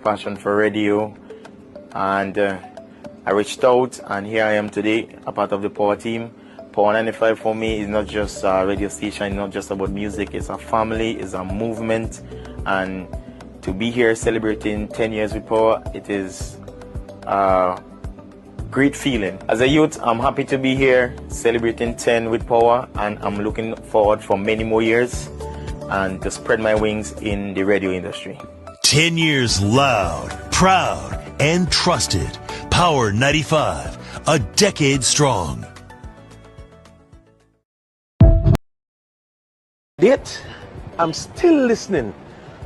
passion for radio, and I reached out, and here I am today, a part of the Power team. Power 95 for me is not just a radio station, it's not just about music, it's a family, it's a movement, and to be here celebrating 10 years with Power, it is a great feeling. As a youth, I'm happy to be here celebrating 10 with Power, and I'm looking forward for many more years and to spread my wings in the radio industry. 10 years loud, proud, and trusted. Power 95, a decade strong. Yet, I'm still listening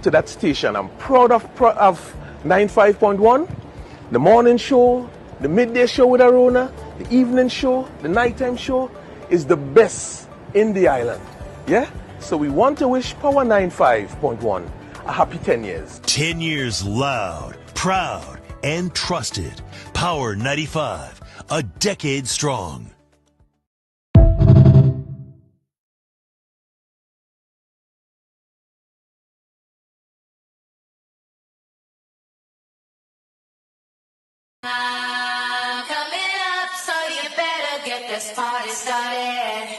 to that station. I'm proud of 95.1, the morning show, the midday show with Arona, the evening show, the nighttime show is the best in the island. Yeah? So we want to wish Power 95.1 a happy 10 years. 10 years loud, proud, and trusted. Power 95, a decade strong. Coming up, so you better get this party started.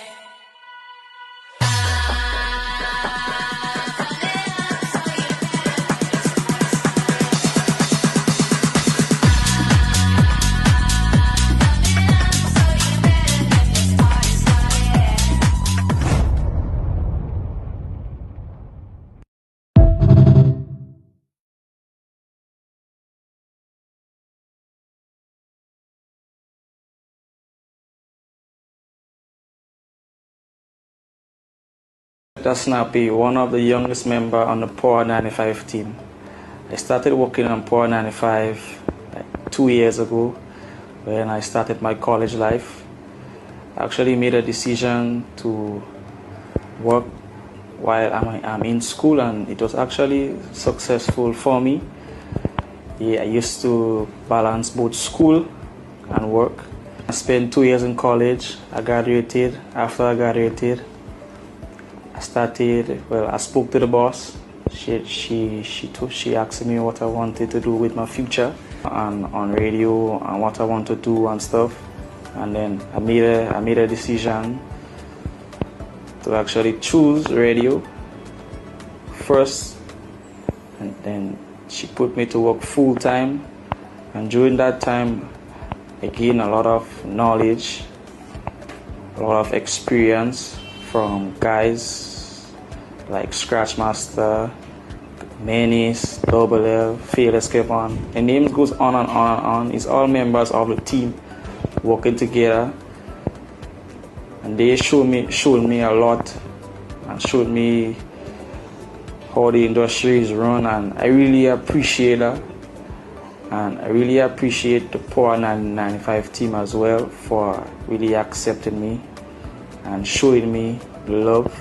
Snappy, one of the youngest member on the Power 95 team. I started working on Power 95 like 2 years ago when I started my college life. I actually made a decision to work while I'm in school, and it was actually successful for me. Yeah, I used to balance both school and work. I spent 2 years in college. I graduated. After I graduated, I spoke to the boss. She asked me what I wanted to do with my future and on radio and what I want to do and stuff. And then I made a decision to actually choose radio first. And then she put me to work full time. And during that time, I gained a lot of knowledge, a lot of experience from guys like Scratchmaster, Menace, Double L, Fearless Kevon. The name goes on and on and on. It's all members of the team working together, and they showed me a lot and showed me how the industry is run, and I really appreciate that. And I really appreciate the Power 95 team as well for really accepting me and showing me love.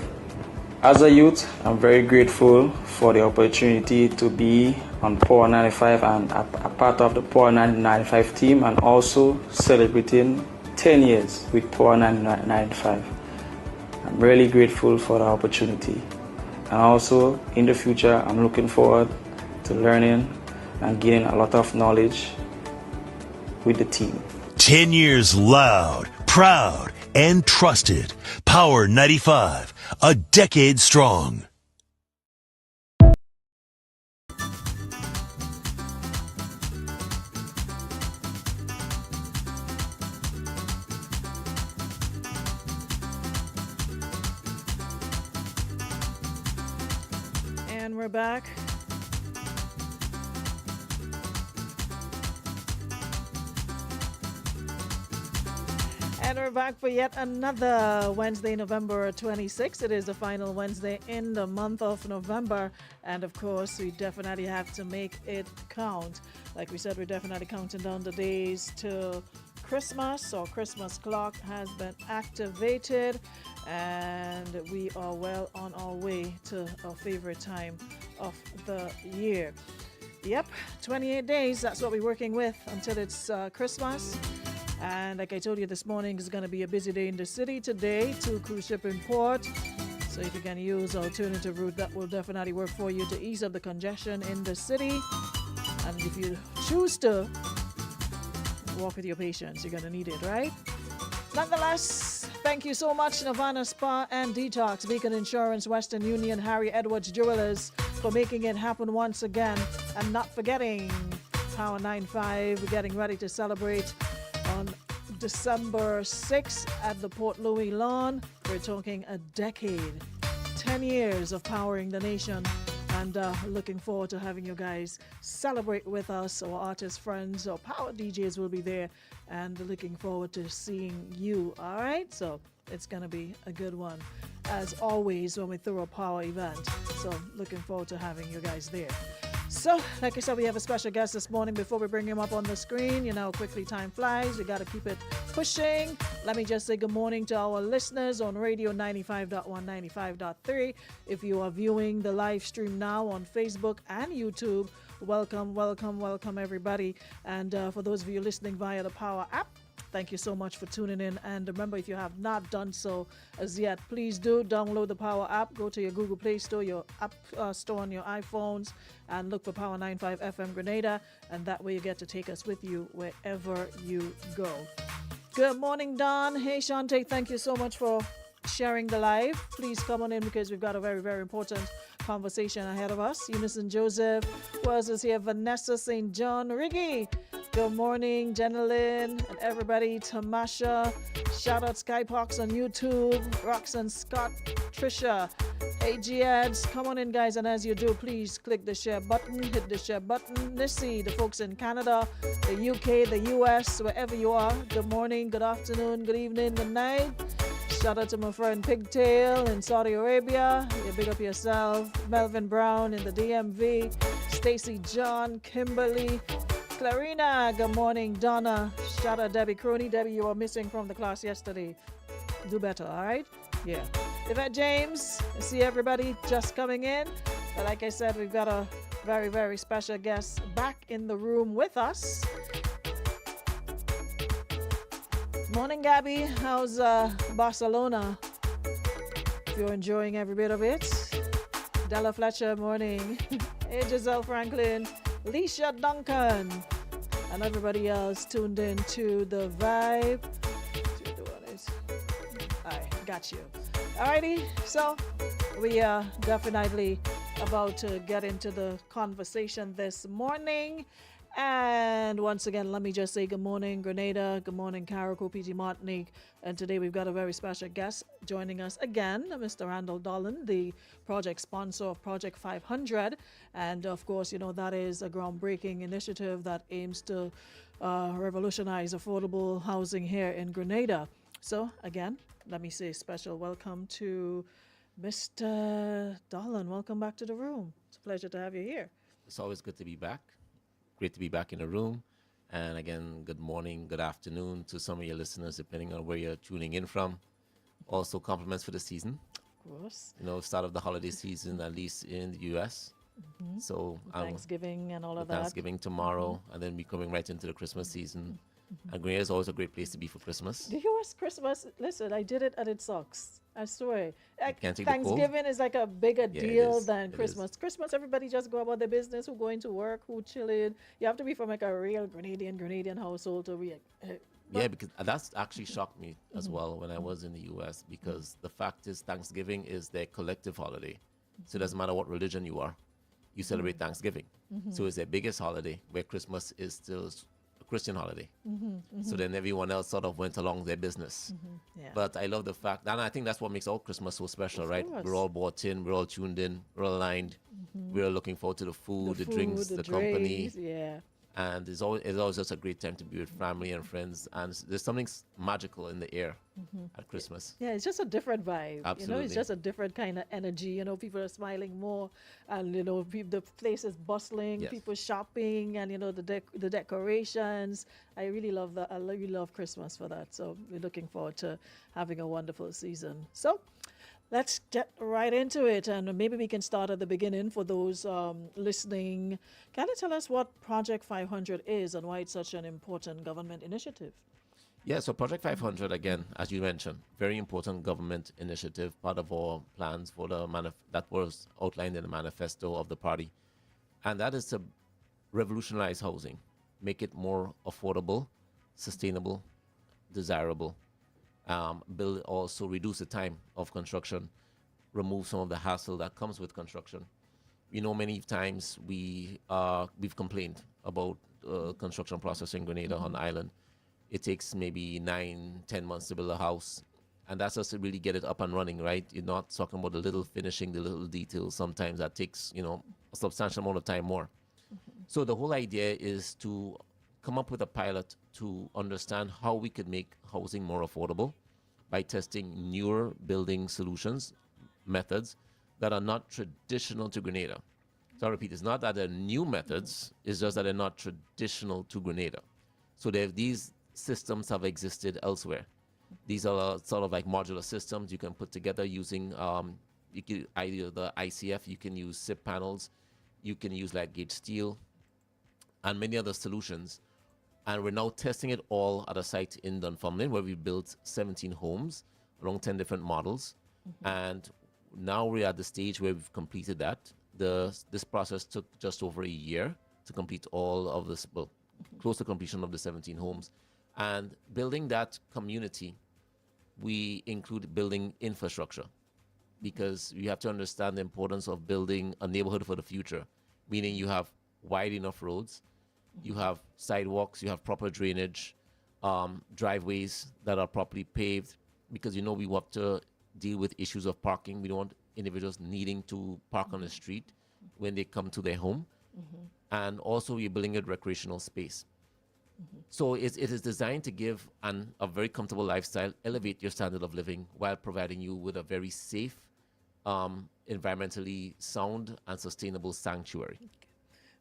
As a youth, I'm very grateful for the opportunity to be on Power 95 and a part of the Power 95 team, and also celebrating 10 years with Power 95. I'm really grateful for the opportunity. And also, in the future, I'm looking forward to learning and gaining a lot of knowledge with the team. 10 years loud, proud, and trusted. Power 95, a decade strong. And we're back. And we're back for yet another Wednesday, November 26th. It is the final Wednesday in the month of November. And of course, we definitely have to make it count. Like we said, we're definitely counting down the days till Christmas. So Christmas clock has been activated. And we are well on our way to our favorite time of the year. Yep, 28 days. That's what we're working with until it's Christmas. And like I told you this morning, it's going to be a busy day in the city today. 2 cruise ship in port. So if you can use alternative route, that will definitely work for you to ease up the congestion in the city. And if you choose to walk with your patience, you're going to need it, right? Nonetheless, thank you so much, Nirvana Spa and Detox, Beacon Insurance, Western Union, Harry Edwards Jewelers, for making it happen once again. And not forgetting Power 95, getting ready to celebrate on December 6th at the Port Louis Lawn. We're talking a decade, 10 years of powering the nation. And looking forward to having you guys celebrate with us. Our artist friends, our power DJs will be there. And looking forward to seeing you. All right? So it's going to be a good one, as always, when we throw a power event. So looking forward to having you guys there. So, like I said, we have a special guest this morning. Before we bring him up on the screen, you know, quickly time flies. We got to keep it pushing. Let me just say good morning to our listeners on Radio 95.1, 95.3. If you are viewing the live stream now on Facebook and YouTube, welcome, welcome, welcome, everybody. And for those of you listening via the Power app, thank you so much for tuning in. And remember, if you have not done so as yet, please do download the Power app. Go to your Google Play Store, your App Store on your iPhones, and look for Power 95 FM Grenada. And that way you get to take us with you wherever you go. Good morning, Don. Hey, Shante, thank you so much for sharing the live. Please come on in because we've got a very, very important conversation ahead of us. Unison Joseph, who else is here? Vanessa St. John, Riggy. Good morning, Jenilyn and everybody. Tamasha, shout out Skypox on YouTube. Roxanne Scott, Trisha, AG Ads. Come on in, guys, and as you do, please click the share button, hit the share button. Nissy, the folks in Canada, the UK, the US, wherever you are. Good morning, good afternoon, good evening, good night. Shout out to my friend Pigtail in Saudi Arabia. You big up yourself. Melvin Brown in the DMV. Stacy John, Kimberly, Clarina, good morning. Donna, shout out Debbie Crony. Debbie, you were missing from the class yesterday. Do better, all right? Yeah. Yvette James, I see everybody just coming in. But like I said, we've got a very, very special guest back in the room with us. Morning, Gabby. How's Barcelona? If you're enjoying every bit of it. Della Fletcher, morning. Hey, Giselle Franklin. Leisha Duncan. And everybody else tuned in to the vibe. Alright, got you. Alrighty, so we are definitely about to get into the conversation this morning. And once again, let me just say good morning, Grenada. Good morning, Carrico, PG Martinique. And today we've got a very special guest joining us again, Mr. Randall Dolland, the project sponsor of Project 500. And of course, you know, that is a groundbreaking initiative that aims to revolutionize affordable housing here in Grenada. So again, let me say a special welcome to Mr. Dolland. Welcome back to the room. It's a pleasure to have you here. It's always good to be back. Great to be back in the room. And again, good morning, good afternoon to some of your listeners, depending on where you're tuning in from. Also, compliments for the season. Of course. You know, start of the holiday season, at least in the U.S. Mm-hmm. So Thanksgiving and all of that. Thanksgiving tomorrow, and then we coming right into the Christmas season. And Grenada is always a great place to be for Christmas. The U.S. Christmas, listen, I did it and it sucks. I swear. Can't take the cold? Thanksgiving is like a bigger Yeah, deal it is. than It Christmas. is. Christmas, everybody just go about their business, who going to work, who chilling. You have to be from like a real Grenadian household to be. Yeah, because that's actually shocked me as well when I was in the U.S. because the fact is Thanksgiving is their collective holiday. So it doesn't matter what religion you are, you celebrate Thanksgiving. So it's their biggest holiday, where Christmas is still a Christian holiday. So then everyone else sort of went along their business. Yeah. But I love the fact, and I think that's what makes all Christmas so special, Of right? course. We're all bought in, we're all tuned in, we're aligned. We're looking forward to the food, the drinks, the company. drinks, yeah. And it's always just a great time to be with family and friends. And there's something magical in the air at Christmas. Yeah, it's just a different vibe. You know, Absolutely. it's just a different kind of energy. You know, people are smiling more, and you know, the place is bustling. Yes. People shopping, and you know, the decorations. I really love that. I really love Christmas for that. So we're looking forward to having a wonderful season. So let's get right into it, and maybe we can start at the beginning for those listening. Can you tell us what Project 500 is and why it's such an important government initiative? Yeah, so Project 500, again, as you mentioned, very important government initiative, part of our plans for the that was outlined in the manifesto of the party. And that is to revolutionize housing, make it more affordable, sustainable, desirable. Build also reduce the time of construction, remove some of the hassle that comes with construction. You know, many times we've complained about construction process in Grenada on the island. It takes maybe 9-10 months to build a house, and that's just to really get it up and running, right? You're not talking about the little finishing, the little details. Sometimes that takes, you know, a substantial amount of time more. So the whole idea is to come up with a pilot to understand how we could make housing more affordable by testing newer building solutions, methods that are not traditional to Grenada. So I repeat, it's not that they're new methods, it's just that they're not traditional to Grenada. So these systems have existed elsewhere. These are sort of like modular systems you can put together using you can either the ICF, you can use SIP panels, you can use like gauge steel, and many other solutions. And we're now testing it all at a site in Dunfermline where we built 17 homes along 10 different models. And now we're at the stage where we've completed that. This process took just over a year to complete all of this, well, close to completion of the 17 homes. And building that community, we include building infrastructure, because you have to understand the importance of building a neighborhood for the future, meaning you have wide enough roads, you have sidewalks, you have proper drainage, driveways that are properly paved, because you know we want to deal with issues of parking. We don't want individuals needing to park on the street when they come to their home. And also you're building a recreational space. So it is designed to give a very comfortable lifestyle, elevate your standard of living while providing you with a very safe, environmentally sound and sustainable sanctuary.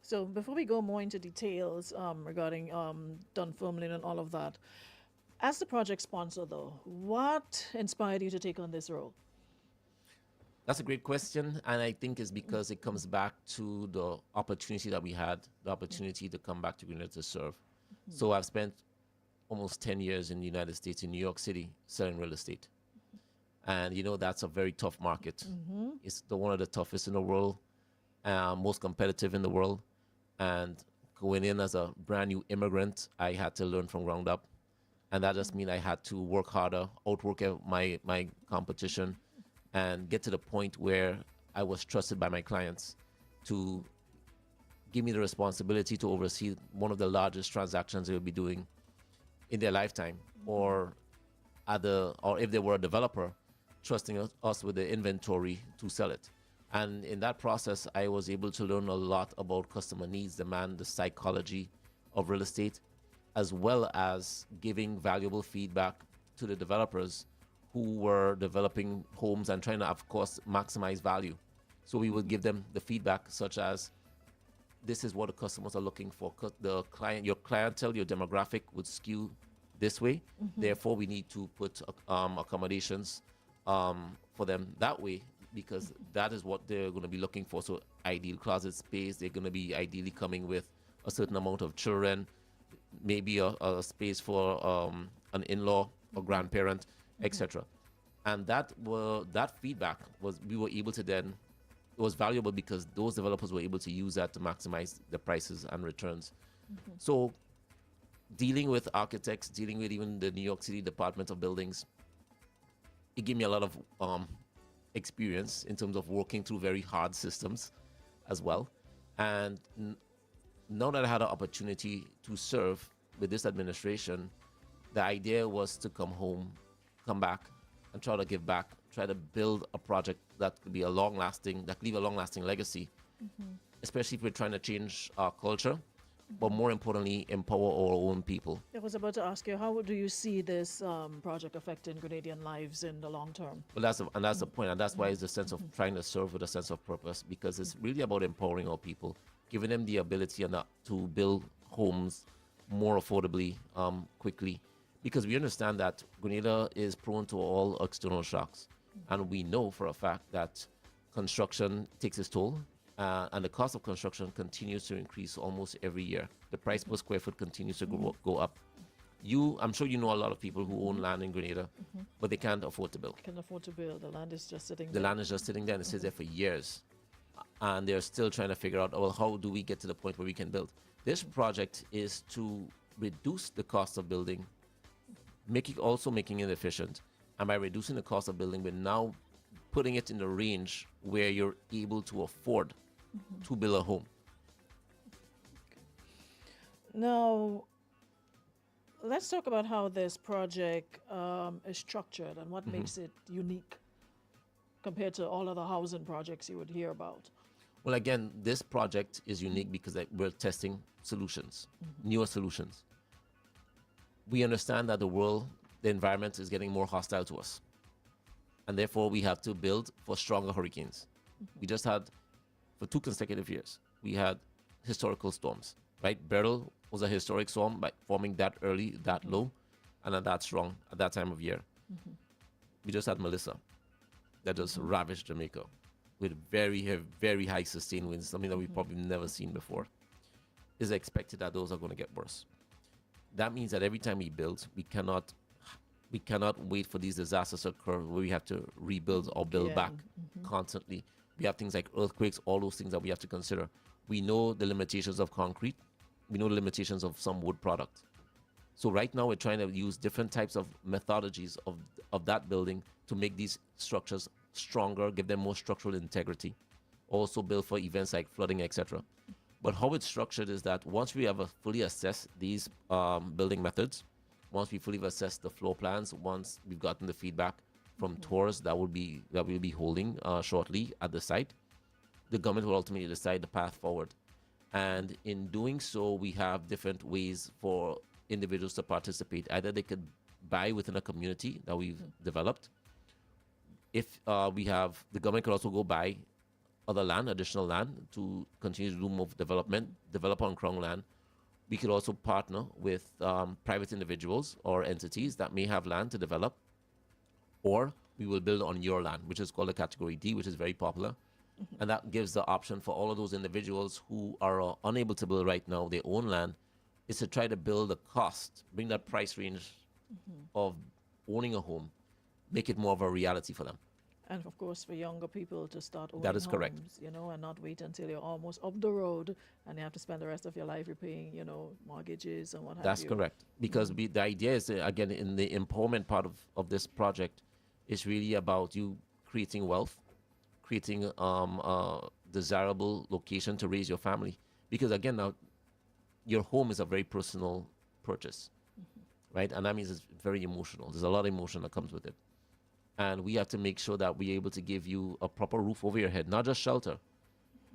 So before we go more into details regarding Dunfermline and all of that, as the project sponsor though, what inspired you to take on this role? That's a great question, and I think it's because it comes back to the opportunity that we had, the opportunity to come back to Grenada to serve. So I've spent almost 10 years in the United States, in New York City, selling real estate. And you know, that's a very tough market. It's one of the toughest in the world, most competitive in the world. And going in as a brand new immigrant, I had to learn from ground up. And that just means I had to work harder, outwork my competition, and get to the point where I was trusted by my clients to give me the responsibility to oversee one of the largest transactions they will be doing in their lifetime, or if they were a developer, trusting us with the inventory to sell it. And in that process, I was able to learn a lot about customer needs, demand, the psychology of real estate, as well as giving valuable feedback to the developers who were developing homes and trying to, of course, maximize value. So we would give them the feedback such as, this is what the customers are looking for. Your clientele, your demographic would skew this way. Therefore, we need to put accommodations for them that way, because that is what they're going to be looking for. So ideal closet space, they're going to be ideally coming with a certain amount of children, maybe a space for an in-law or grandparent, etc. And that feedback we were able to then, it was valuable because those developers were able to use that to maximize the prices and returns. So dealing with architects, dealing with even the New York City Department of Buildings, it gave me a lot of experience in terms of working through very hard systems as well. And now that I had an opportunity to serve with this administration, the idea was to come back and try to give back, try to build a project that could be leave a long-lasting legacy, especially if we're trying to change our culture, but more importantly, empower our own people. I was about to ask you, how do you see this project affecting Grenadian lives in the long term? Well, that's the point, and that's why it's the sense of trying to serve with a sense of purpose, because it's really about empowering our people, giving them the ability to build homes more affordably, quickly, because we understand that Grenada is prone to all external shocks, and we know for a fact that construction takes its toll. And the cost of construction continues to increase almost every year. The price per square foot continues to go up. I'm sure you know a lot of people who own land in Grenada, but they can't afford to build. Can't afford to build. The land is just sitting there. The land is just sitting there, and it sits there for years. and they're still trying to figure out, well, how do we get to the point where we can build? This project is to reduce the cost of building, making it efficient, and by reducing the cost of building, we're now putting it in the range where you're able to afford to build a home. Now, let's talk about how this project is structured and what makes it unique compared to all other housing projects you would hear about. Well, again, this project is unique because we're testing solutions, newer solutions. We understand that the environment is getting more hostile to us. And therefore, we have to build for stronger hurricanes. We just had, for 2 consecutive years, we had historical storms, right? Beryl was a historic storm by forming that early, that low, and that strong at that time of year. We just had Melissa that just ravaged Jamaica with very high sustained winds, something that we've probably never seen before. It's expected that those are going to get worse. That means that every time we build, we cannot wait for these disasters to occur where we have to rebuild or build back constantly. We have things like earthquakes, all those things that we have to consider. We know the limitations of concrete. We know the limitations of some wood product. So right now we're trying to use different types of methodologies of that building to make these structures stronger, give them more structural integrity. Also build for events like flooding, etc. But how it's structured is that once we have fully assessed these building methods, once we fully assessed the floor plans, once we've gotten the feedback from tours that we'll be holding shortly at the site, the government will ultimately decide the path forward. And in doing so, we have different ways for individuals to participate. Either they could buy within a community that we've developed. If the government could also go buy other land, additional land, to continue to do more development, develop on Crown land. We could also partner with private individuals or entities that may have land to develop, or we will build on your land, which is called a Category D, which is very popular. And that gives the option for all of those individuals who are unable to build right now their own land, is to try to build the cost, bring that price range of owning a home, make it more of a reality for them. And of course, for younger people to start owning That is correct. homes, and not wait until you're almost up the road and you have to spend the rest of your life repaying, mortgages and what have you. That's correct. Because the idea is, again, in the empowerment part of this project, is really about you creating wealth, creating a desirable location to raise your family. Because again, now, your home is a very personal purchase, right? And that means it's very emotional. There's a lot of emotion that comes with it. And we have to make sure that we're able to give you a proper roof over your head, not just shelter,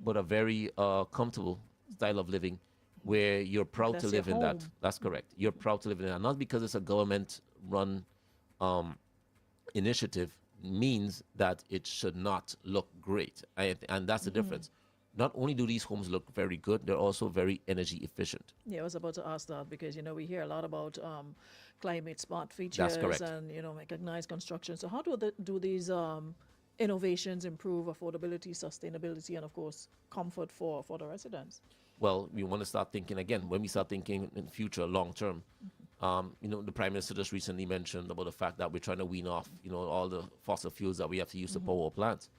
but a very comfortable style of living where you're proud to live in that. That's correct. You're proud to live in that. Not because it's a government-run initiative means that it should not look great. And that's the difference. Not only do these homes look very good, they're also very energy efficient. Yeah, I was about to ask that because, we hear a lot about climate smart features. That's correct. And, mechanized construction. So how do these innovations improve affordability, sustainability, and, of course, comfort for the residents? Well, we want to start thinking again. When we start thinking in future, long term, the Prime Minister just recently mentioned about the fact that we're trying to wean off, all the fossil fuels that we have to use to power our plants.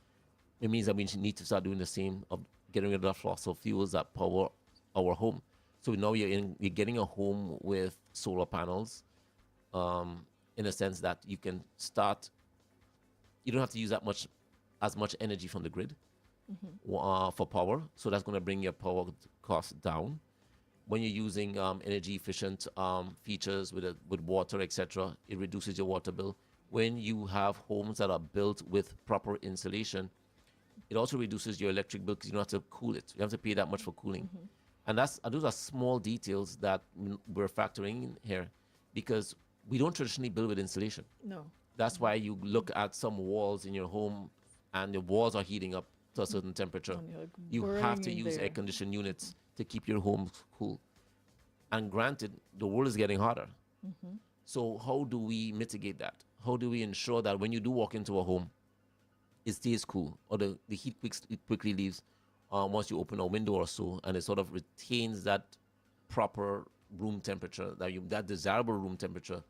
It means that we need to start doing the same of getting rid of fossil fuels that power our home. So now you're getting a home with solar panels, in a sense that you can start. You don't have to use as much energy from the grid for power. So that's going to bring your power cost down. When you're using energy efficient features with water, etc., it reduces your water bill. When you have homes that are built with proper insulation, it also reduces your electric bill because you don't have to cool it. You don't have to pay that much for cooling. And those are small details that we're factoring in here because we don't traditionally build with insulation. No. That's why you look at some walls in your home and the walls are heating up to a certain temperature. You have to use air conditioned units to keep your home cool. And granted, the world is getting hotter. So how do we mitigate that? How do we ensure that when you do walk into a home, it stays cool, or the heat quickly leaves once you open a window or so, and it sort of retains that proper room temperature, that desirable room temperature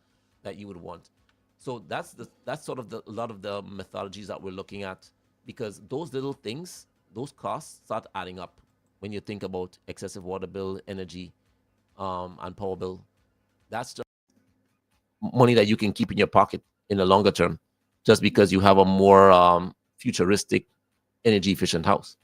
that you would want. So that's sort of a lot of the methodologies that we're looking at, because those little things those costs start adding up when you think about excessive water bill, energy, and power bill. That's just money that you can keep in your pocket in the longer term, just because you have a more futuristic, energy efficient house.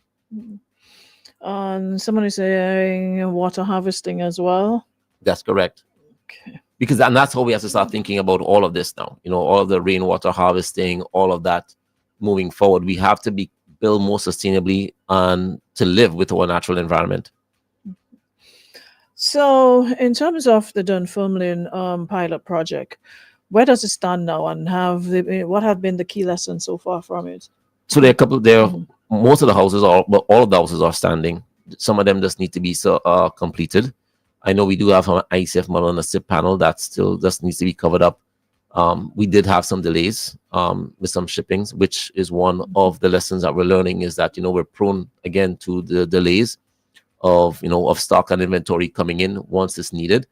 Someone is saying water harvesting as well. That's correct. Okay. Because and that's how we have to start thinking about all of this now. All of the rainwater harvesting, all of that moving forward. We have to build more sustainably and to live with our natural environment. So, in terms of the Dunfermline pilot project, where does it stand now, and what have been the key lessons so far from it? So there are a couple. Most of the houses are, but all of the houses are standing. Some of them just need to be completed. I know we do have an ICF model and a SIP panel that still just needs to be covered up. We did have some delays with some shippings, which is one of the lessons that we're learning, is that we're prone again to the delays of stock and inventory coming in once it's needed.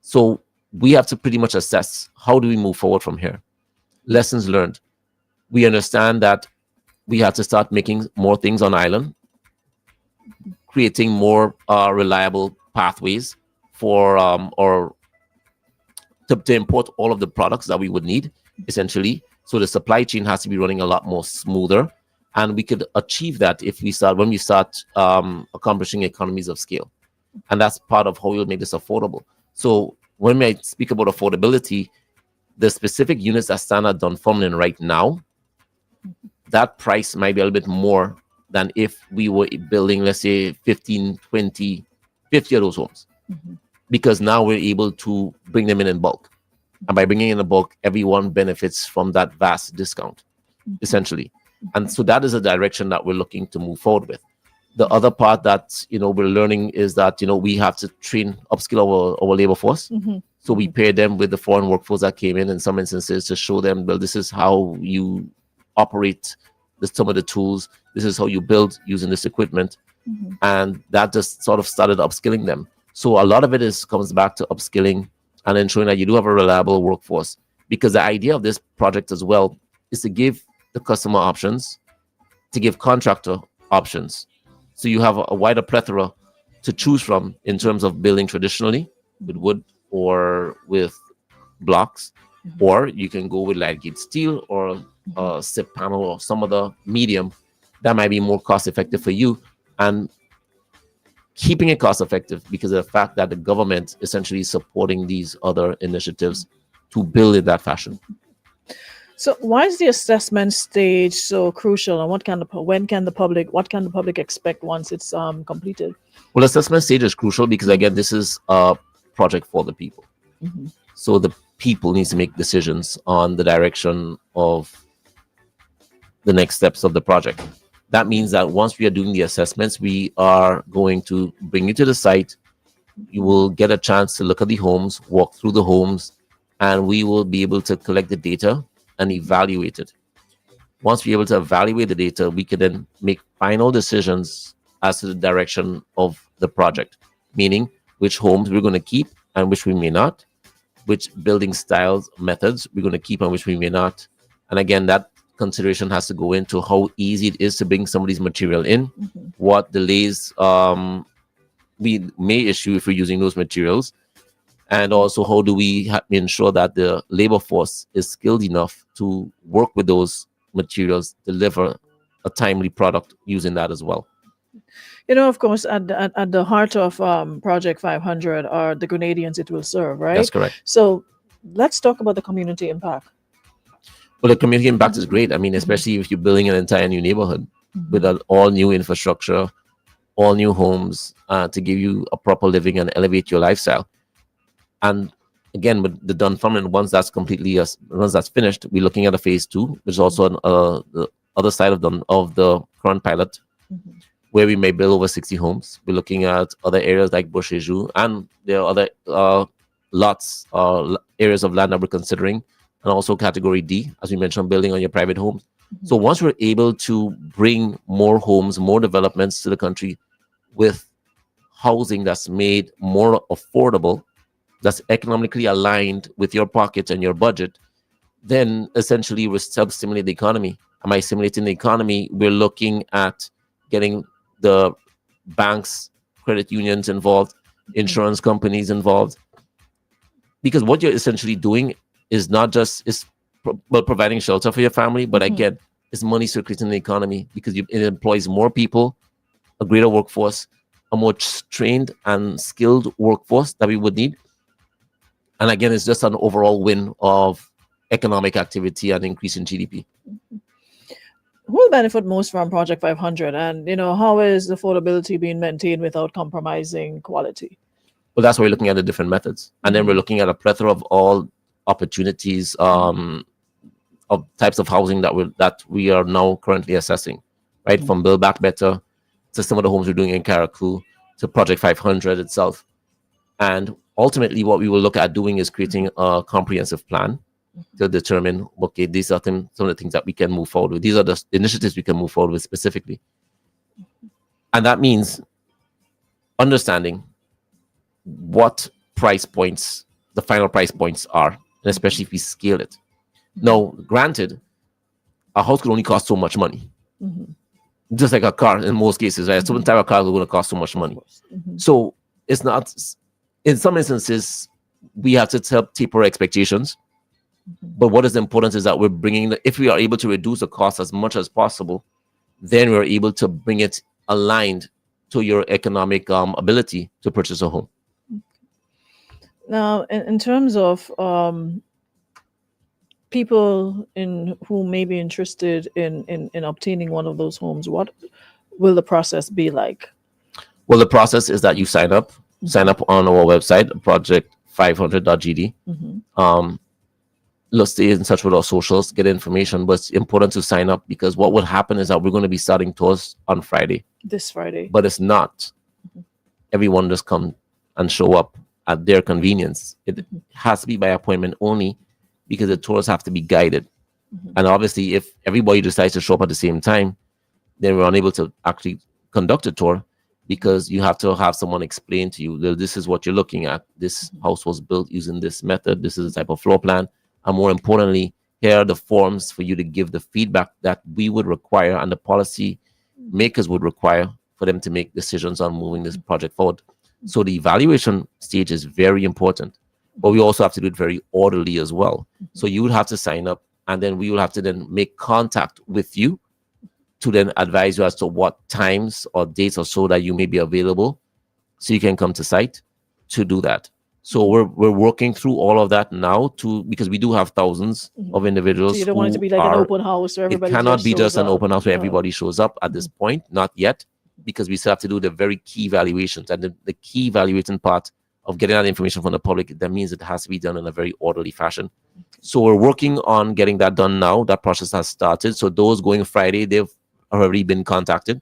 So we have to pretty much assess, how do we move forward from here? Lessons learned. We understand that we have to start making more things on island, creating more reliable pathways for or to import all of the products that we would need, essentially. So the supply chain has to be running a lot more smoother, and we could achieve that when we start accomplishing economies of scale. And that's part of how we'll make this affordable. So when I speak about affordability, the specific units that stand at Dunfermline right now, that price might be a little bit more than if we were building, let's say, 15, 20, 50 of those homes. Because now we're able to bring them in bulk. And by bringing in bulk, everyone benefits from that vast discount, essentially. And so that is a direction that we're looking to move forward with. The other part that we're learning is that we have to upskill our labor force. So we pair them with the foreign workforce that came in some instances, to show them, well, this is how you operate some of the tools. This is how you build using this equipment. And that just sort of started upskilling them. So a lot of it comes back to upskilling and ensuring that you do have a reliable workforce. Because the idea of this project as well is to give the customer options, to give contractor options. So you have a wider plethora to choose from in terms of building traditionally with wood or with blocks, or you can go with light gauge steel or a SIP panel or some other medium that might be more cost effective for you, and keeping it cost effective because of the fact that the government essentially is supporting these other initiatives to build in that fashion. So why is the assessment stage so crucial, and what can the public expect once it's completed? Well, assessment stage is crucial because, again, this is a project for the people. So the people need to make decisions on the direction of the next steps of the project. That means that once we are doing the assessments, we are going to bring you to the site. You will get a chance to look at the homes, walk through the homes, and we will be able to collect the data and evaluate it. Once we're able to evaluate the data, we can then make final decisions as to the direction of the project, meaning which homes we're going to keep and which we may not, which building styles, methods we're going to keep and which we may not. And again, that consideration has to go into how easy it is to bring somebody's material in, what delays we may issue if we're using those materials, and also how do we ensure that the labor force is skilled enough to work with those materials, deliver a timely product using that as well. Of course, at the heart of Project 500 are the Grenadians it will serve, right? That's correct. So let's talk about the community impact. Well, the community impact is great. I mean, especially if you're building an entire new neighborhood with an all new infrastructure, all new homes to give you a proper living and elevate your lifestyle. And again, with the Dunfermline, once that's finished, we're looking at a phase 2, which is also on the other side of the current pilot, where we may build over 60 homes. We're looking at other areas like Bochejoux, and there are other areas of land that we're considering, and also category D, as we mentioned, building on your private homes. So once we're able to bring more homes, more developments to the country with housing that's made more affordable, that's economically aligned with your pocket and your budget, then essentially we stimulate the economy. And by stimulating the economy, we're looking at getting the banks, credit unions involved, insurance companies involved, because what you're essentially doing is not just providing shelter for your family, but again, it's money circulating in the economy because it employs more people, a greater workforce, a more trained and skilled workforce that we would need. And again, it's just an overall win of economic activity and increase in GDP. Who will benefit most from Project 500? And, how is affordability being maintained without compromising quality? Well, that's why we're looking at the different methods. And then we're looking at a plethora of all opportunities of types of housing that we are now currently assessing, right? From Build Back Better to some of the homes we're doing in Karakou to Project 500 itself. And ultimately, what we will look at doing is creating a comprehensive plan to determine, okay, these are some of the things that we can move forward with. These are the initiatives we can move forward with specifically. And that means understanding what price points, the final price points are, and especially if we scale it. Now, granted, a house could only cost so much money. Just like a car in most cases, right? Some type of car is going to cost so much money. So it's not, in some instances, we have to help taper expectations. But what is important is that we're bringing, if we are able to reduce the cost as much as possible, then we're able to bring it aligned to your economic ability to purchase a home. Now, in terms of people who may be interested in obtaining one of those homes, what will the process be like? Well, the process is that you sign up on our website, project500.gd. Let's stay in touch with our socials, get information, but it's important to sign up because what will happen is that we're going to be starting tours on Friday. This Friday. But it's not everyone just come and show up at their convenience. It has to be by appointment only because the tours have to be guided. And obviously, if everybody decides to show up at the same time, then we're unable to actually conduct a tour because you have to have someone explain to you that this is what you're looking at. This house was built using this method. This is the type of floor plan. And more importantly, here are the forms for you to give the feedback that we would require and the policy makers would require for them to make decisions on moving this project forward. So the evaluation stage is very important, but we also have to do it very orderly as well. So you would have to sign up and then we will have to then make contact with you to then advise you as to what times or dates or so that you may be available so you can come to site to do that. So we're working through all of that now because we do have thousands of individuals. So you don't want it to be like an open house where everybody. It cannot be just an open house where No. everybody shows up at this point, not yet, because we still have to do the very key evaluations. And the key evaluating part of getting that information from the public, that means it has to be done in a very orderly fashion. So we're working on getting that done now. That process has started. So those going Friday, they've already been contacted.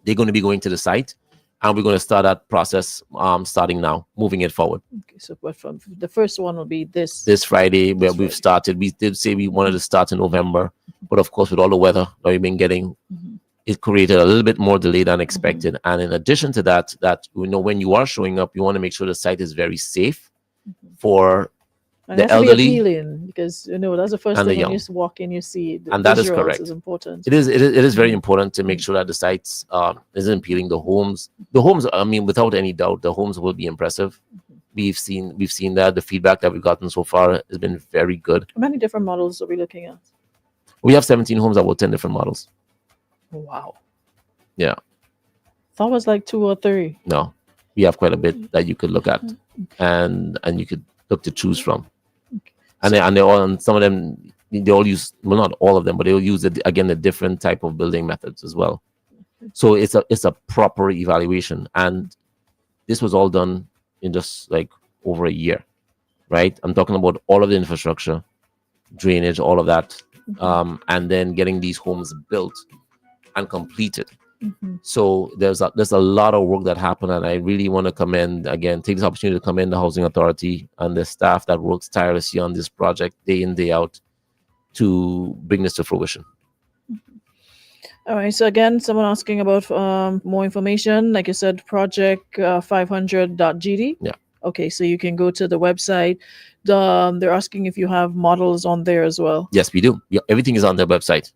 They're going to be going to the site. And we're going to start that process starting now, moving it forward. Okay, so but from the first one will be this Friday where we've started. We did say we wanted to start in November, but of course with all the weather that we've been getting, it created a little bit more delay than expected. And in addition to that, when you are showing up, you want to make sure the site is very safe for and the it has to be elderly. appealing because that's the first and the thing when young. you walk in, you see. The And that is visuals correct. Is important. It is very important to make sure that the sites isn't appealing. The homes, I mean, without any doubt, the homes will be impressive. We've seen that the feedback that we've gotten so far has been very good. How many different models are we looking at? We have 17 homes that were 10 different models. Wow. Yeah. Thought it was like 2 or 3. No, we have quite a bit that you could look at, and you could look to choose from. And they all, and some of them, they all use, well, not all of them, but they'll use again a different type of building methods as well. So it's a proper evaluation, and this was all done in just like over a year, right? I'm talking about all of the infrastructure, drainage, all of that, and then getting these homes built and completed. So there's a lot of work that happened, and I really want to take this opportunity to commend the Housing Authority and the staff that works tirelessly on this project day in, day out to bring this to fruition. All right. So again, someone asking about more information. Like you said, project500.gd. Yeah. Okay. So you can go to the website. They're asking if you have models on there as well. Yes, we do. Yeah, everything is on their website.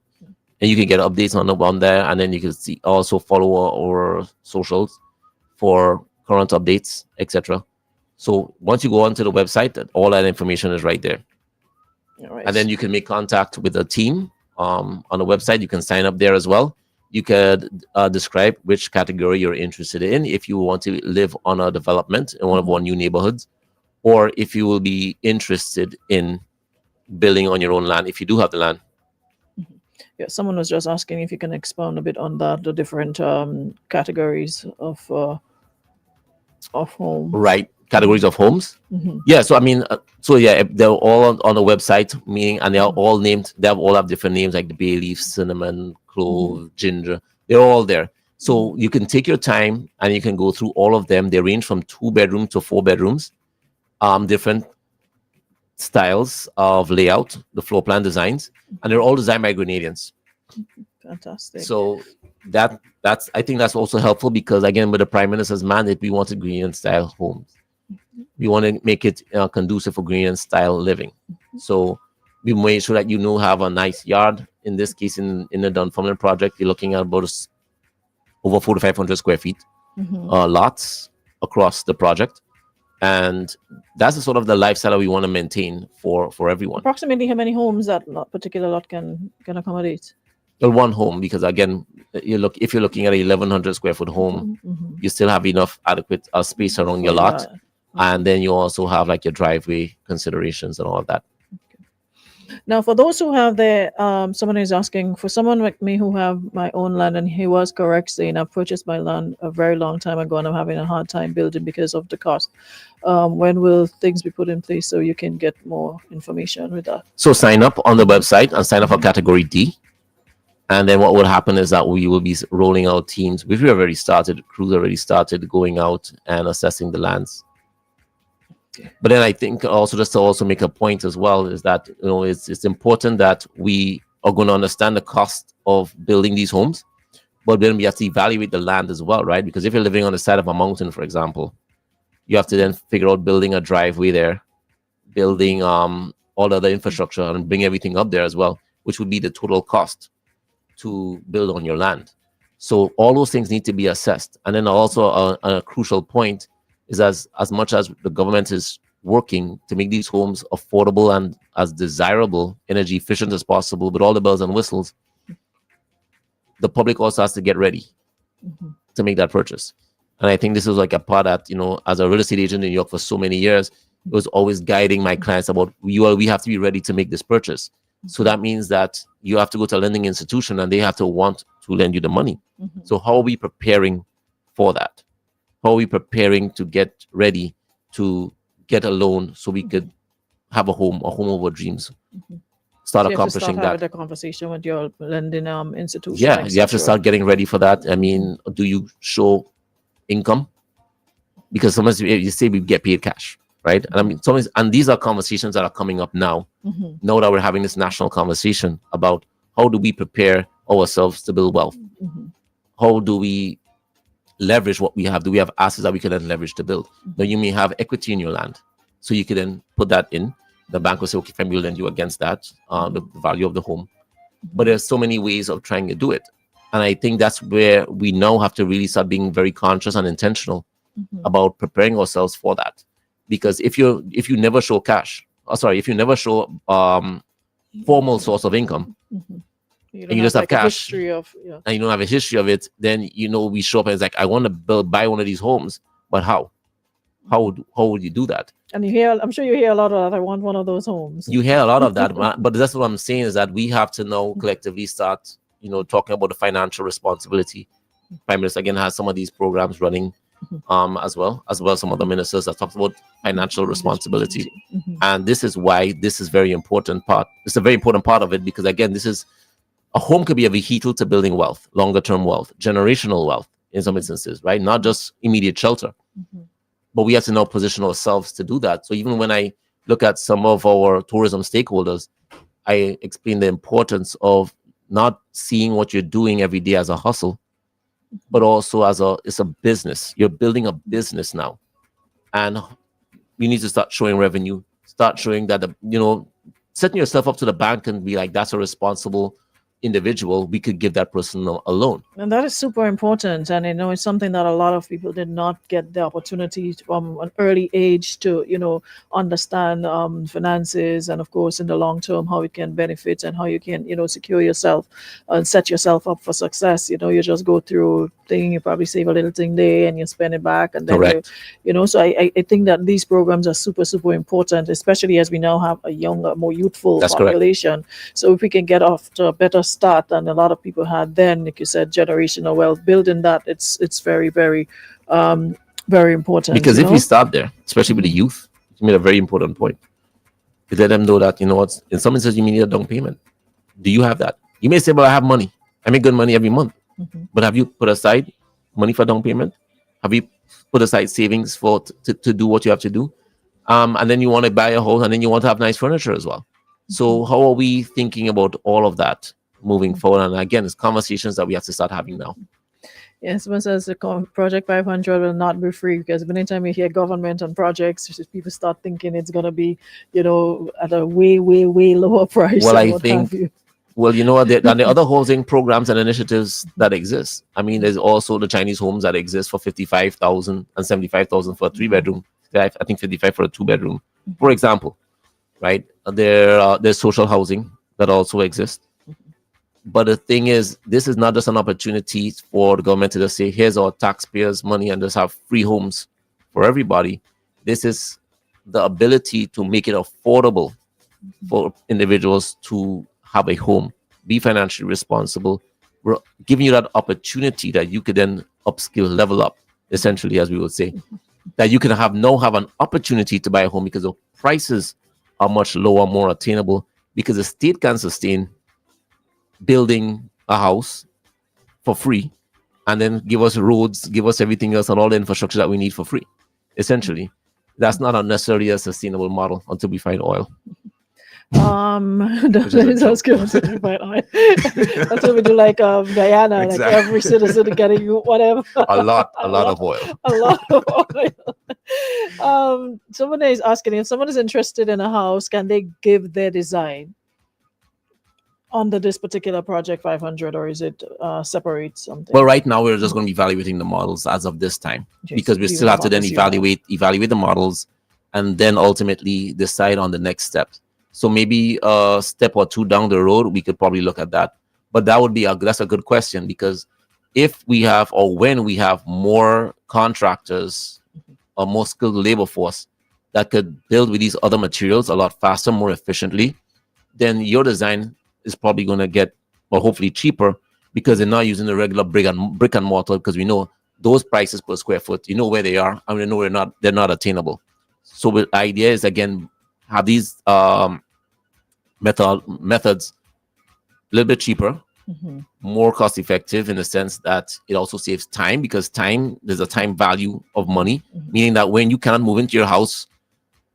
and you can get updates on there, and then you can see also follow our socials for current updates, etc. So once you go onto the website, all that information is right there. All right. And then you can make contact with the team on the website. You can sign up there as well. You could describe which category you're interested in, if you want to live on a development in one of our new neighborhoods, or if you will be interested in building on your own land, if you do have the land. Yeah, someone was just asking if you can expound a bit on that, the different categories of homes. Right, categories of homes. Yeah, so I mean, they're all on the website, meaning, and they are all named. They all have different names, like the bay leaf, cinnamon, clove, ginger. They're all there. So you can take your time and you can go through all of them. They range from 2 bedrooms to 4 bedrooms, different styles of layout, the floor plan designs, and they're all designed by Grenadians. Fantastic. So that's I think that's also helpful, because again, with the Prime Minister's mandate, we wanted Grenadian style homes. We want to make it conducive for Grenadian style living. So we made sure that have a nice yard. In this case, in the Dunfermline project, you're looking at about over 4,500 square feet lots across the project. And that's the sort of the lifestyle that we want to maintain for everyone. Approximately how many homes that particular lot can accommodate? Well, one home, because again, if you're looking at a 1,100 square foot home, you still have enough adequate space around your lot, and then you also have like your driveway considerations and all of that. Now, for those who have their, someone is asking, for someone like me who have my own land, and he was correct saying I purchased my land a very long time ago and I'm having a hard time building because of the cost. When will things be put in place so you can get more information with that? So sign up on the website and sign up for Category D. And then what will happen is that we will be rolling out teams. We've already started, crews already started going out and assessing the lands. But then I think also, just to also make a point as well, is that it's important that we are going to understand the cost of building these homes, but then we have to evaluate the land as well, right? Because if you're living on the side of a mountain, for example, you have to then figure out building a driveway there, building all other infrastructure, and bring everything up there as well, which would be the total cost to build on your land. So all those things need to be assessed. And then also a crucial point is as much as the government is working to make these homes affordable and as desirable, energy efficient as possible, with all the bells and whistles, the public also has to get ready to make that purchase. And I think this is like a part that, as a real estate agent in New York for so many years, it was always guiding my clients about, we have to be ready to make this purchase. So that means that you have to go to a lending institution and they have to want to lend you the money. So how are we preparing for that? How are we preparing to get ready to get a loan so we could have a home of our dreams? Start accomplishing that. Having a conversation with your lending institution. Yeah, you have to start getting ready for that. I mean, do you show income? Because sometimes you say we get paid cash, right? And I mean, and these are conversations that are coming up now. Now that we're having this national conversation about how do we prepare ourselves to build wealth? How do we leverage what we have? Do we have assets that we can then leverage to build? Now, you may have equity in your land, so you can then put that in. The bank will say, okay, fine, we'll lend you against that, the value of the home. But there's so many ways of trying to do it. And I think that's where we now have to really start being very conscious and intentional about preparing ourselves for that. Because if you never show if you never show formal source of income, and you just have cash, and you don't have a history of it, then we show up and it's like, I want to buy one of these homes, but how would you do that? And I'm sure you hear a lot of that. I want one of those homes. You hear a lot of that, but that's what I'm saying, is that we have to now collectively start, talking about the financial responsibility. Prime Minister again has some of these programs running, as well some other ministers that talk about financial responsibility, and this is why this is very important part. It's a very important part of it, because again, a home could be a vehicle to building wealth, longer term wealth, generational wealth in some instances, right? Not just immediate shelter. But we have to now position ourselves to do that. So even when I look at some of our tourism stakeholders, I explain the importance of not seeing what you're doing every day as a hustle, but also it's a business. You're building a business now. And you need to start showing revenue, start showing that, setting yourself up to the bank and be like, that's a responsible individual, we could give that person a loan. And that is super important. And it's something that a lot of people did not get the opportunity from an early age to, understand finances, and of course in the long term how it can benefit and how you can, secure yourself and set yourself up for success. You just go through thing, you probably save a little thing there and you spend it back, and then Correct. so I think that these programs are super, super important, especially as we now have a younger, more youthful That's correct. population. So if we can get off to a better start than a lot of people had then, like you said, generational wealth, building that, it's very, very, very important. Because if we start there, especially with the youth, you made a very important point. You let them know that, what, in some instances, you may need a down payment. Do you have that? You may say, well, I have money. I make good money every month. But have you put aside money for down payment? Have you put aside savings for to do what you have to do? And then you want to buy a house, and then you want to have nice furniture as well. So how are we thinking about all of that moving forward? And again, it's conversations that we have to start having now. Yes, someone says the Project 500 will not be free, because anytime you hear government and projects, people start thinking it's going to be, at a way, way, way lower price. Well, and I what think, have you. well, and the other housing programs and initiatives that exist. I mean, there's also the Chinese homes that exist for 55,000 and 75,000 for a 3-bedroom. I think 55 for a 2-bedroom, for example, right? There's social housing that also exists. But the thing is, this is not just an opportunity for the government to just say, here's our taxpayers' money and just have free homes for everybody. This is the ability to make it affordable for individuals to have a home, be financially responsible. We're giving you that opportunity that you could then upskill, level up, essentially, as we would say, that you can have an opportunity to buy a home because the prices are much lower, more attainable, because the state can sustain building a house for free and then give us roads, give us everything else and all the infrastructure that we need for free. Essentially, that's not necessarily a sustainable model until we find oil. That's good. That's what we do, like Guyana, Exactly. like every citizen getting whatever. A lot of oil. A lot of oil. Someone is asking, if someone is interested in a house, can they give their design under this particular Project 500, or is it separate something? Well, right now we're just going to be evaluating the models as of this time, because we still have to then evaluate the models and then ultimately decide on the next steps. So maybe a step or two down the road, we could probably look at that. But that's a good question, because if we have, or when we have more contractors or more skilled labor force that could build with these other materials a lot faster, more efficiently, then your design is probably going to get, or hopefully cheaper, because they're not using the regular brick and mortar, because we know those prices per square foot, where they are, and we know they're not attainable. So the idea is, again, have these methods a little bit cheaper, more cost effective, in the sense that it also saves time, because there's a time value of money, meaning that when you cannot move into your house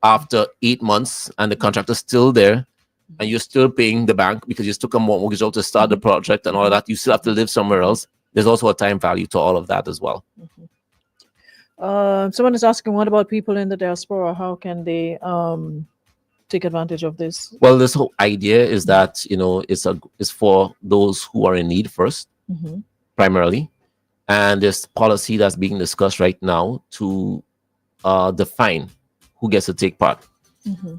after 8 months and the contractor's still there, and you're still paying the bank because you took a mortgage out to start the project and all of that, you still have to live somewhere else. There's also a time value to all of that as well. Someone is asking, what about people in the diaspora? How can they take advantage of this? Well, this whole idea is that, it's for those who are in need first, primarily. And there's policy that's being discussed right now to define who gets to take part.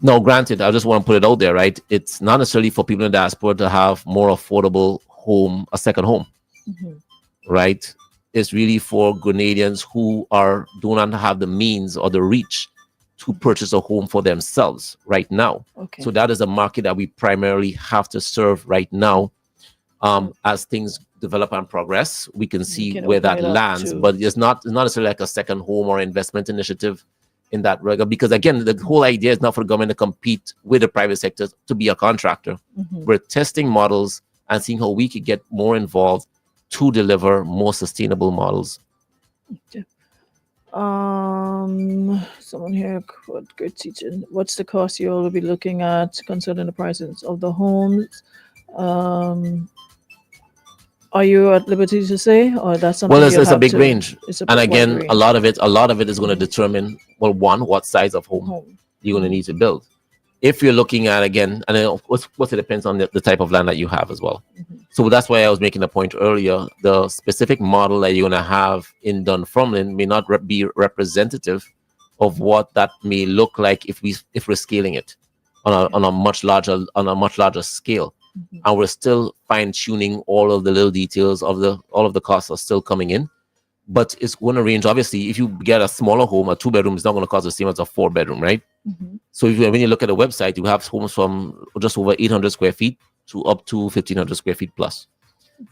Now, granted, I just want to put it out there, right? It's not necessarily for people in the diaspora to have more affordable home, a second home, right? It's really for Grenadians who do not have the means or the reach to purchase a home for themselves right now. Okay. So that is a market that we primarily have to serve right now. As things develop and progress, we can see where that lands, but it's not necessarily like a second home or investment initiative in that regard, because again, the whole idea is not for the government to compete with the private sector to be a contractor. We're testing models and seeing how we could get more involved to deliver more sustainable models. Someone here, good teaching. What's the cost you will be looking at concerning the prices of the homes? Are you at liberty to say, or that's something? Well, it's a big range, and again, range. a lot of it is going to determine, well, one, what size of home you're going to need to build. If you're looking at, again, and then of course it depends on the type of land that you have as well. So that's why I was making the point earlier. The specific model that you're going to have in Dunfermline may not be representative of what that may look like if we're scaling it on a much larger scale, and we're still fine tuning all of the little details of all of the costs are still coming in. But it's going to range. Obviously, if you get a smaller home, a 2-bedroom is not going to cost the same as a 4-bedroom, right? So when you look at the website, you have homes from just over 800 square feet to up to 1,500 square feet plus.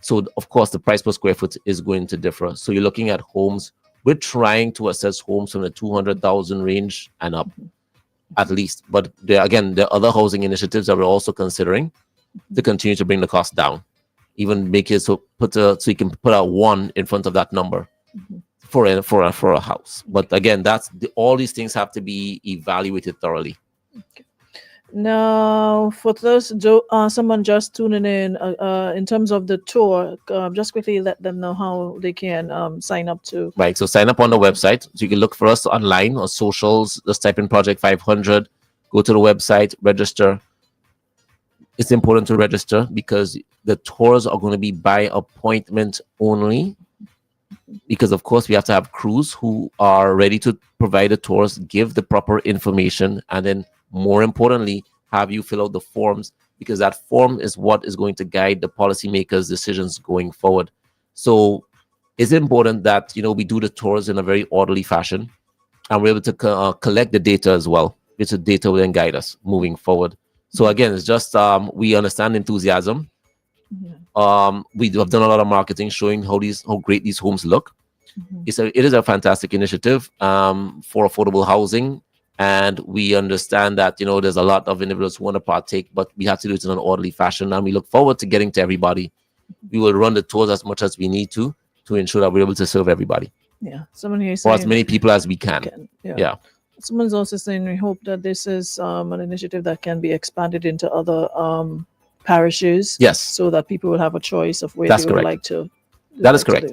So of course, the price per square foot is going to differ. So you're looking at homes. We're trying to assess homes from the 200,000 range and up, at least. But there are other housing initiatives that we're also considering to continue to bring the cost down. Even make it so you can put a 1 in front of that number for a house. But again, all these things have to be evaluated thoroughly. Now, for those someone just tuning in terms of the tour, just quickly let them know how they can sign up to. Right. So sign up on the website. So you can look for us online or socials. Just type in Project 500. Go to the website, register. It's important to register because the tours are going to be by appointment only. Because of course we have to have crews who are ready to provide the tours, give the proper information, and then more importantly, have you fill out the forms, because that form is what is going to guide the policymakers' decisions going forward. So it's important that we do the tours in a very orderly fashion, and we're able to collect the data as well, which the data will then guide us moving forward. So again, it's just we understand enthusiasm. We have done a lot of marketing showing how great these homes look. It is a fantastic initiative for affordable housing, and we understand that there's a lot of individuals who want to partake, but we have to do it in an orderly fashion, and we look forward to getting to everybody. We will run the tours as much as we need to ensure that we're able to serve everybody. Yeah, someone here or as many people as we can. Yeah. Someone's also saying we hope that this is an initiative that can be expanded into other parishes. Yes. So that people will have a choice of where That's they would correct. like to. That is correct.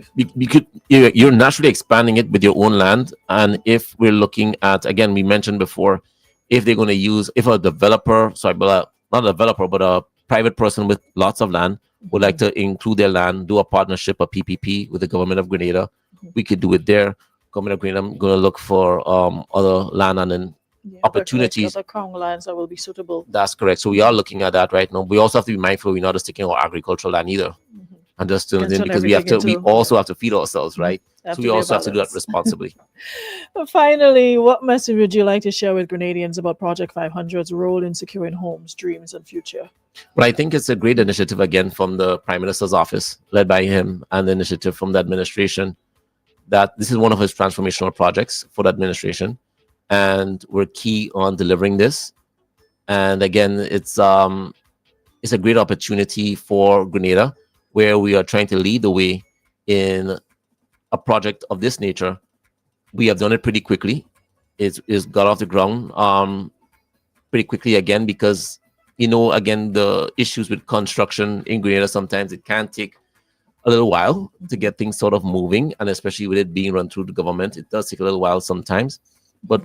You're naturally expanding it with your own land, and if we're looking at, again, we mentioned before, if they're going to use, if a developer, not a developer, but a private person with lots of land would like to include their land, do a partnership, a PPP with the government of Grenada, we could do it there. Government of Grenada going to look for other land and then opportunities. Other crown lands that will be suitable. That's correct. So we are looking at that right now. We also have to be mindful we're not just taking our agricultural land either. And just doing it because we also have to feed ourselves, right? So we also have to do that responsibly. Finally, what message would you like to share with Grenadians about Project 500's role in securing homes, dreams, and future? Well, I think it's a great initiative, again, from the Prime Minister's office, led by him, and the initiative from the administration, that this is one of his transformational projects for the administration. And we're key on delivering this. And again, it's a great opportunity for Grenada, where we are trying to lead the way in a project of this nature. We have done it pretty quickly. It's got off the ground pretty quickly, again, because, again, the issues with construction in Grenada, sometimes it can take a little while to get things sort of moving, and especially with it being run through the government, it does take a little while sometimes. But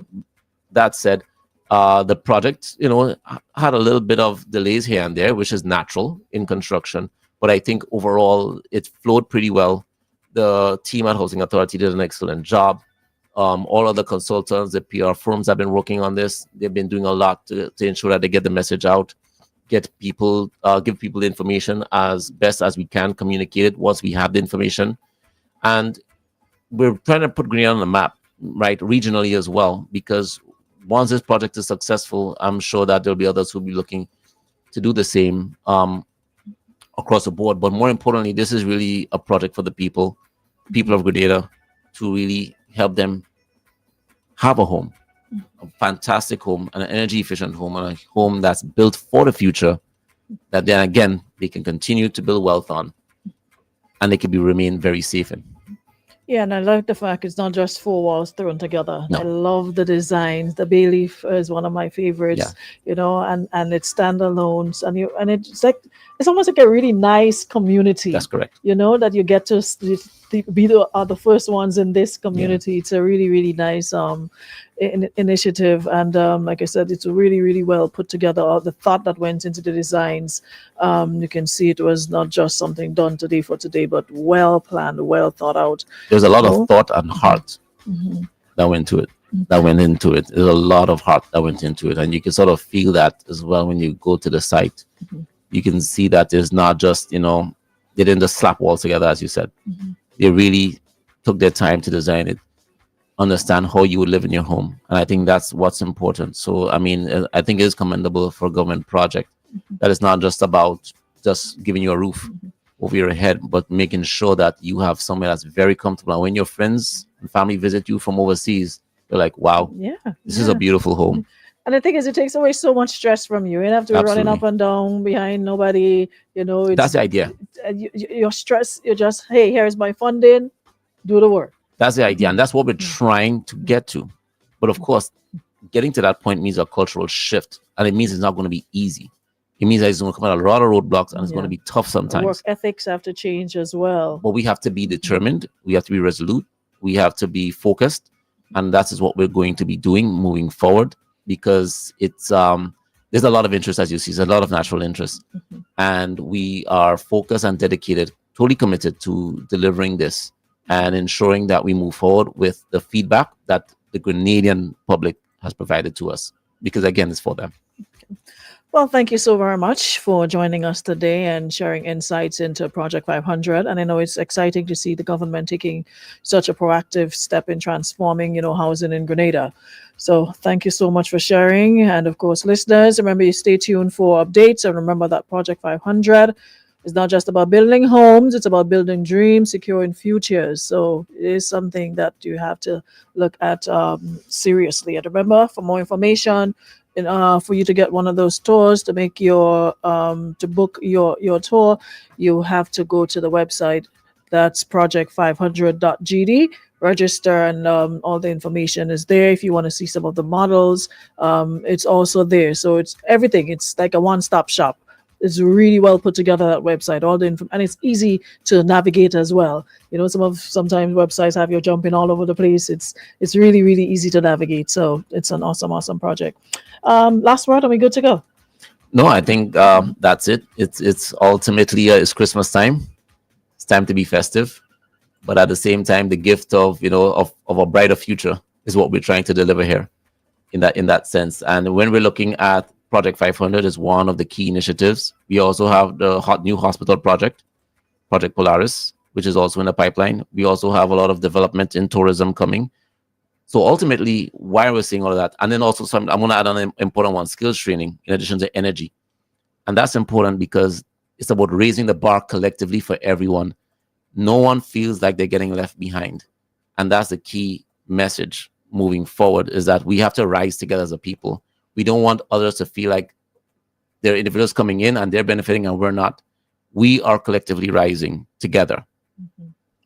that said, the project, had a little bit of delays here and there, which is natural in construction. But I think overall it flowed pretty well. The team at Housing Authority did an excellent job. All of the consultants, the PR firms have been working on this. They've been doing a lot to ensure that they get the message out, give people the information as best as we can, communicate it once we have the information. And we're trying to put Grenada on the map, right, regionally as well, because once this project is successful, I'm sure that there'll be others who'll be looking to do the same across the board. But more importantly, this is really a project for the people of Grenada, to really help them have a home, a fantastic home, an energy efficient home, and a home that's built for the future, that then again they can continue to build wealth on, and they can remain very safe in. Yeah, and I like the fact it's not just four walls thrown together. No. I love the designs. The bay leaf is one of my favorites, and it's standalones, and it's almost like a really nice community. That's correct. That you get to be the first ones in this community. Yeah. It's a really, really nice initiative, and like I said, it's really, really well put together. All the thought that went into the designs, you can see it was not just something done today for today, but well planned, well thought out. There's a lot of thought and heart that went to it. That went into it. There's a lot of heart that went into it, and you can sort of feel that as well when you go to the site. You can see that there's not just, they didn't just slap walls together, as you said. They really took their time to design it, understand how you would live in your home, and I think that's what's important. So I mean, I think it is commendable for a government project that is not just about just giving you a roof over your head, but making sure that you have somewhere that's very comfortable. And when your friends and family visit you from overseas, they're like, wow, this is a beautiful home. And the thing is, it takes away so much stress from you. You don't have to be running up and down behind nobody. That's the idea. Your stress, you're just, hey, here's my funding, do the work. That's the idea. And that's what we're trying to get to. But of course, getting to that point means a cultural shift. And it means it's not going to be easy. It means that it's going to come out a lot of roadblocks, and it's going to be tough sometimes. Work ethics have to change as well. But we have to be determined. We have to be resolute. We have to be focused. And that is what we're going to be doing moving forward, because it's there's a lot of interest, as you see. There's a lot of natural interest. And we are focused and dedicated, totally committed to delivering this and ensuring that we move forward with the feedback that the Grenadian public has provided to us, because again, it's for them. Well, thank you so very much for joining us today and sharing insights into Project 500. And I know it's exciting to see the government taking such a proactive step in transforming, housing in Grenada. So thank you so much for sharing. And of course, listeners, remember you stay tuned for updates. And remember that Project 500 is not just about building homes, it's about building dreams, securing futures. So it is something that you have to look at seriously. And remember, for more information, for you to get one of those tours, to make your to book your tour, you have to go to the website. That's project500.gd. Register, and all the information is there. If you want to see some of the models, it's also there. So it's everything. It's like a one-stop shop. It's really well put together, that website. All the and it's easy to navigate as well. Sometimes websites have you jumping all over the place. It's really, really easy to navigate. So it's an awesome project. Last word, are we good to go? No, I think that's it. It's ultimately it's Christmas time. It's time to be festive, but at the same time, the gift of of a brighter future is what we're trying to deliver here, in that sense. And when we're looking at Project 500 is one of the key initiatives. We also have the new hospital project, Project Polaris, which is also in the pipeline. We also have a lot of development in tourism coming. So ultimately, why we're seeing all of that, and then also I'm going to add on an important one: skills training, in addition to energy. And that's important because it's about raising the bar collectively for everyone. No one feels like they're getting left behind. And that's the key message moving forward, is that we have to rise together as a people. We don't want others to feel like there are individuals coming in and they're benefiting and we're not. We are collectively rising together.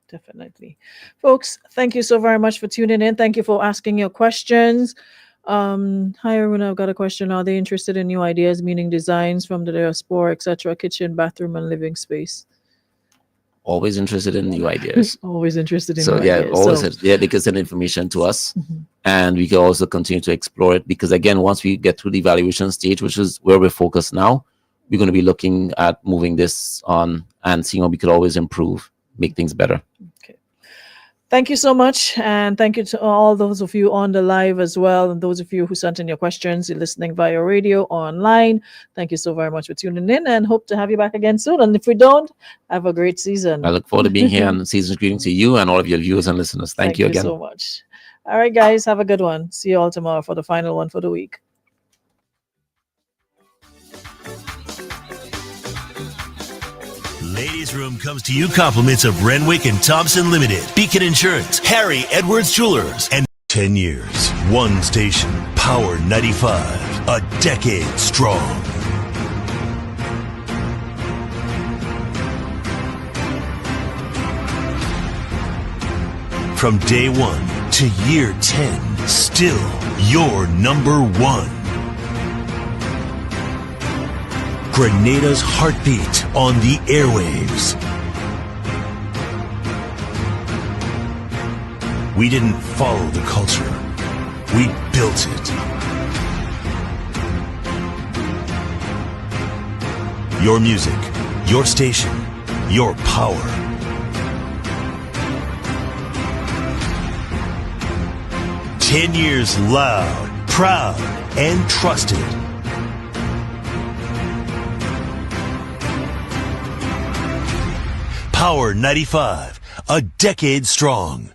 Definitely. Folks, thank you so very much for tuning in. Thank you for asking your questions. Hi, everyone. I've got a question. Are they interested in new ideas, meaning designs from the diaspora, etc., kitchen, bathroom, and living space? Always interested in new ideas. Always interested in new ideas. They can send information to us, and we can also continue to explore it, because again, once we get through the evaluation stage, which is where we're focused now, we're going to be looking at moving this on and seeing how we could always improve, make things better. Okay. Thank you so much. And thank you to all those of you on the live as well. And those of you who sent in your questions, you're listening via radio or online. Thank you so very much for tuning in, and hope to have you back again soon. And if we don't, have a great season. I look forward to being here, and season's greetings to you and all of your viewers and listeners. Thank you again. Thank you so much. All right, guys, have a good one. See you all tomorrow for the final one for the week. Ladies Room comes to you compliments of Renwick and Thompson Limited, Beacon Insurance, Harry Edwards Jewelers, and 10 years, one station, Power 95, a decade strong. From day one to year 10, still your number one. Grenada's heartbeat on the airwaves. We didn't follow the culture. We built it. Your music, your station, your power. "10 years loud, proud, and trusted." Power 95, a decade strong.